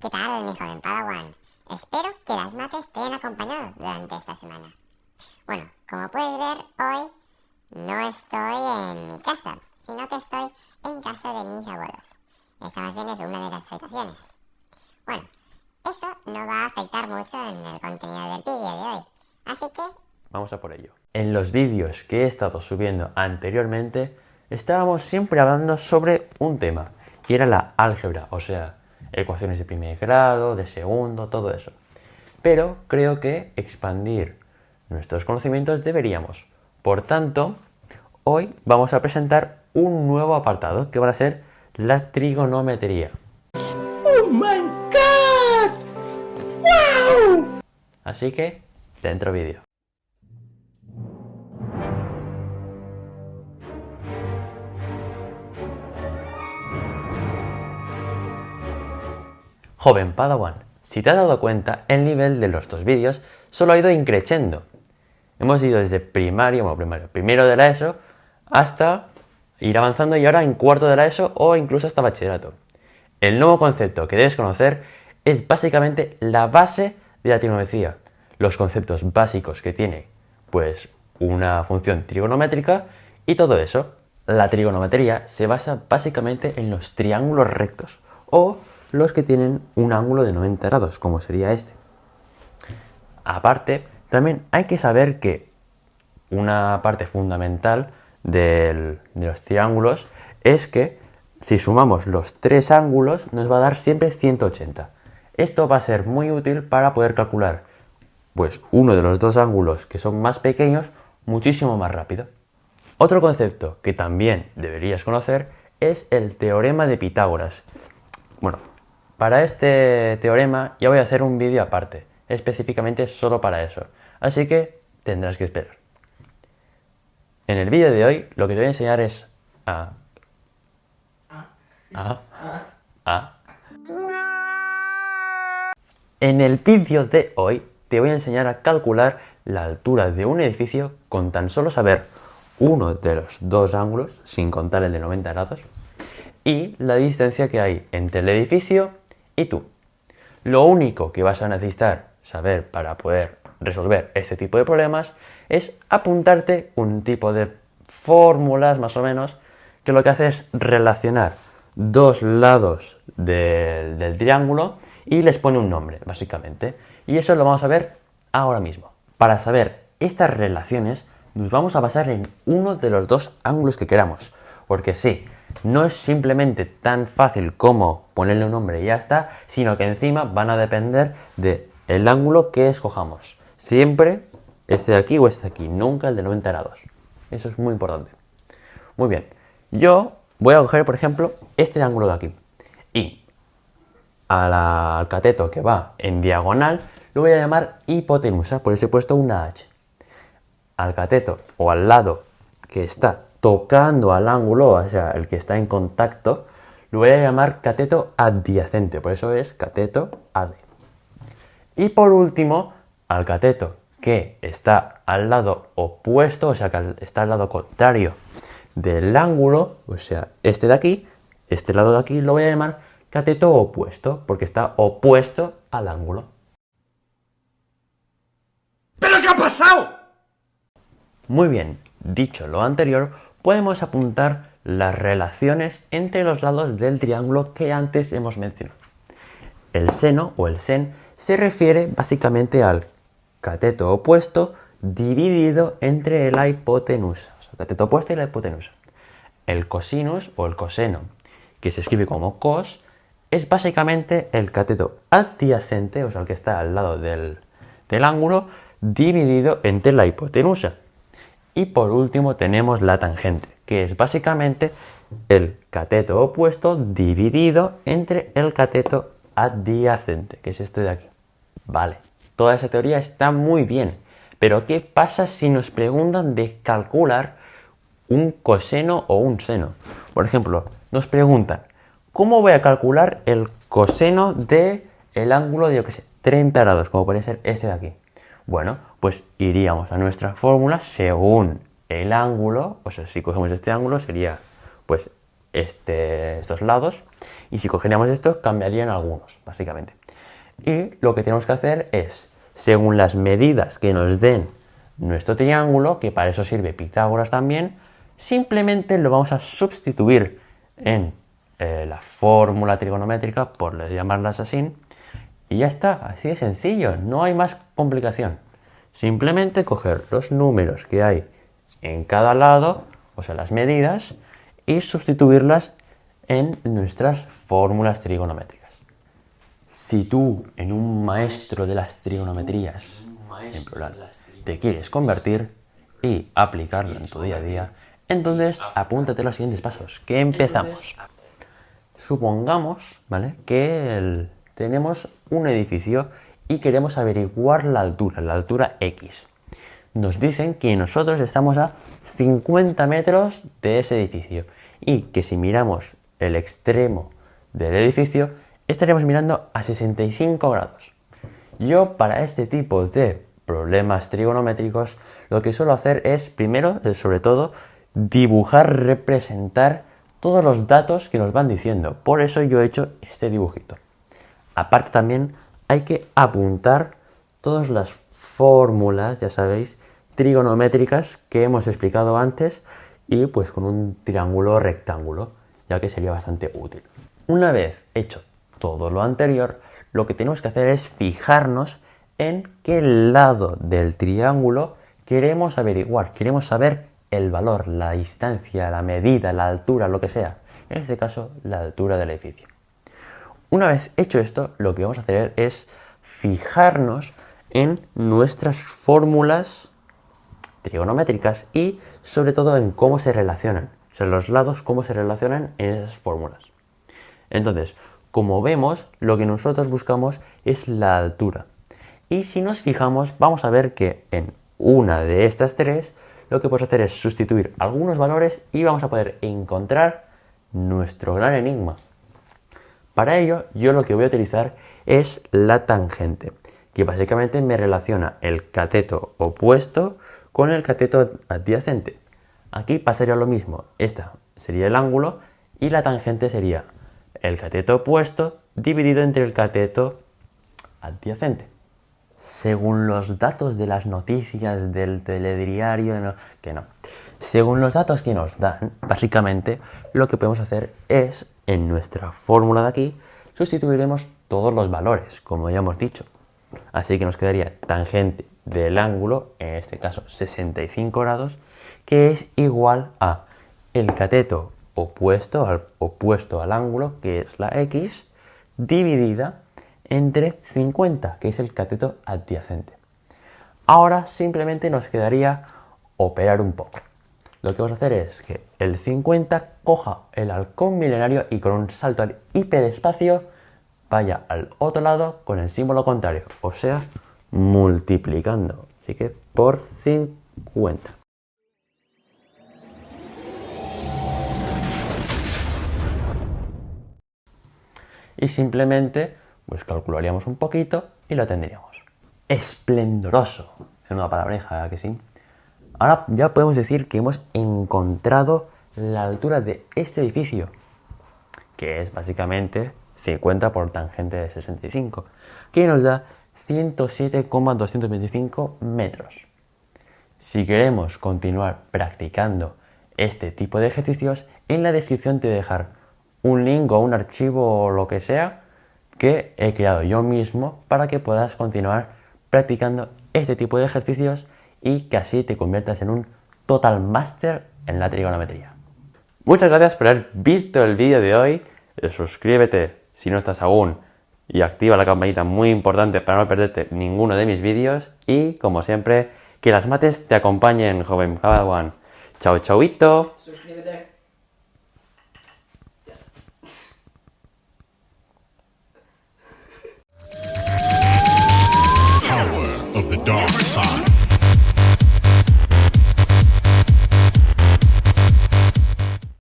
¿Qué tal, mi joven Padawan? Espero que las mates te hayan acompañado durante esta semana. Bueno, como puedes ver, hoy no estoy en mi casa, sino que estoy en casa de mis abuelos. Esta más bien es una de las habitaciones. Bueno, eso no va a afectar mucho en el contenido del vídeo de hoy, así que vamos a por ello. En los vídeos que he estado subiendo anteriormente, estábamos siempre hablando sobre un tema, y era la álgebra, o sea, ecuaciones de primer grado, de segundo, todo eso. Pero creo que expandir nuestros conocimientos deberíamos. Por tanto, hoy vamos a presentar un nuevo apartado que va a ser la trigonometría. ¡Oh my God! ¡Wow! Así que, dentro vídeo. Joven Padawan, si te has dado cuenta, el nivel de los dos vídeos solo ha ido increciendo. Hemos ido desde primero de la ESO, hasta ir avanzando y ahora en cuarto de la ESO o incluso hasta bachillerato. El nuevo concepto que debes conocer es básicamente la base de la trigonometría, los conceptos básicos que tiene pues una función trigonométrica y todo eso. La trigonometría se basa básicamente en los triángulos rectos o los que tienen un ángulo de 90 grados, como sería este. Aparte, también hay que saber que una parte fundamental de los triángulos es que si sumamos los tres ángulos nos va a dar siempre 180. Esto va a ser muy útil para poder calcular pues uno de los dos ángulos que son más pequeños muchísimo más rápido. Otro concepto que también deberías conocer es el teorema de Pitágoras. Bueno, para este teorema ya voy a hacer un vídeo aparte, específicamente solo para eso, así que tendrás que esperar. En el vídeo de hoy lo que te voy a enseñar es En el vídeo de hoy te voy a enseñar a calcular la altura de un edificio con tan solo saber uno de los dos ángulos, sin contar el de 90 grados, y la distancia que hay entre el edificio y tú. Lo único que vas a necesitar saber para poder resolver este tipo de problemas es apuntarte un tipo de fórmulas más o menos que lo que hace es relacionar dos lados del triángulo y les pone un nombre, básicamente. Y eso lo vamos a ver ahora mismo. Para saber estas relaciones nos vamos a basar en uno de los dos ángulos que queramos. Porque sí, no es simplemente tan fácil como ponerle un nombre y ya está, sino que encima van a depender del ángulo que escojamos. Siempre este de aquí o este de aquí, nunca el de 90 grados. Eso es muy importante. Muy bien, yo voy a coger, por ejemplo, este ángulo de aquí. Y al cateto que va en diagonal lo voy a llamar hipotenusa, por eso he puesto una H. Al cateto o al lado que está tocando al ángulo, o sea, el que está en contacto, lo voy a llamar cateto adyacente, por eso es cateto AD. Y por último, al cateto que está al lado opuesto, o sea, que está al lado contrario del ángulo, o sea, este de aquí, este lado de aquí, lo voy a llamar cateto opuesto, porque está opuesto al ángulo. ¿Pero qué ha pasado? Muy bien, dicho lo anterior, podemos apuntar las relaciones entre los lados del triángulo que antes hemos mencionado. El seno o el sen se refiere básicamente al cateto opuesto dividido entre la hipotenusa, o sea, cateto opuesto y la hipotenusa. El cosinus o el coseno, que se escribe como cos, es básicamente el cateto adyacente, o sea, el que está al lado del ángulo, dividido entre la hipotenusa. Y por último tenemos la tangente, que es básicamente el cateto opuesto dividido entre el cateto adyacente, que es este de aquí. Vale, toda esa teoría está muy bien, pero ¿qué pasa si nos preguntan de calcular un coseno o un seno? Por ejemplo, nos preguntan, ¿cómo voy a calcular el coseno del ángulo de, yo qué sé, 30 grados, como puede ser este de aquí? Bueno, pues iríamos a nuestra fórmula según el ángulo, o sea, si cogemos este ángulo sería pues estos lados, y si cogeríamos estos cambiarían algunos, básicamente. Y lo que tenemos que hacer es, según las medidas que nos den nuestro triángulo, que para eso sirve Pitágoras también, simplemente lo vamos a sustituir en la fórmula trigonométrica, por llamarlas así, y ya está, así de sencillo, no hay más complicación. Simplemente coger los números que hay en cada lado, o sea, las medidas, y sustituirlas en nuestras fórmulas trigonométricas. Si tú, en un maestro de las trigonometrías, en plural, te quieres convertir y aplicarlo en tu día a día, entonces apúntate los siguientes pasos, que empezamos. Supongamos, ¿vale?, que tenemos un edificio y queremos averiguar la altura X. Nos dicen que nosotros estamos a 50 metros de ese edificio y que si miramos el extremo del edificio estaremos mirando a 65 grados. Yo, para este tipo de problemas trigonométricos, lo que suelo hacer es, primero, sobre todo, dibujar, representar todos los datos que nos van diciendo. Por eso yo he hecho este dibujito. Aparte también hay que apuntar todas las fórmulas, ya sabéis, trigonométricas que hemos explicado antes, y pues con un triángulo rectángulo, ya que sería bastante útil. Una vez hecho todo lo anterior, lo que tenemos que hacer es fijarnos en qué lado del triángulo queremos averiguar, queremos saber el valor, la distancia, la medida, la altura, lo que sea. En este caso, la altura del edificio. Una vez hecho esto, lo que vamos a hacer es fijarnos en nuestras fórmulas trigonométricas y sobre todo en cómo se relacionan, o sea, los lados, cómo se relacionan en esas fórmulas. Entonces, como vemos, lo que nosotros buscamos es la altura. Y si nos fijamos, vamos a ver que en una de estas tres, lo que podemos hacer es sustituir algunos valores y vamos a poder encontrar nuestro gran enigma. Para ello, yo lo que voy a utilizar es la tangente, que básicamente me relaciona el cateto opuesto con el cateto adyacente. Aquí pasaría lo mismo, esta sería el ángulo y la tangente sería el cateto opuesto dividido entre el cateto adyacente. Según los datos de las noticias del telediario, según los datos que nos dan, básicamente lo que podemos hacer es, en nuestra fórmula de aquí, sustituiremos todos los valores, como ya hemos dicho. Así que nos quedaría tangente del ángulo, en este caso 65 grados, que es igual a el cateto opuesto al ángulo, que es la X, dividida entre 50, que es el cateto adyacente. Ahora simplemente nos quedaría operar un poco. Lo que vamos a hacer es que el 50 coja el halcón milenario y con un salto al hiperespacio vaya al otro lado con el símbolo contrario, o sea, multiplicando. Así que por 50. Y simplemente pues calcularíamos un poquito y lo tendríamos. Esplendoroso. Es una palabreja, ¿que sí? Ahora ya podemos decir que hemos encontrado la altura de este edificio, que es básicamente 50 por tangente de 65, que nos da 107,225 metros. Si queremos continuar practicando este tipo de ejercicios, en la descripción te voy a dejar un link o un archivo o lo que sea que he creado yo mismo para que puedas continuar practicando este tipo de ejercicios y que así te conviertas en un total máster en la trigonometría. Muchas gracias por haber visto el vídeo de hoy. Suscríbete si no estás aún y activa la campanita, muy importante para no perderte ninguno de mis vídeos. Y como siempre, que las mates te acompañen, joven Padawan. Chao, chauito. Suscríbete.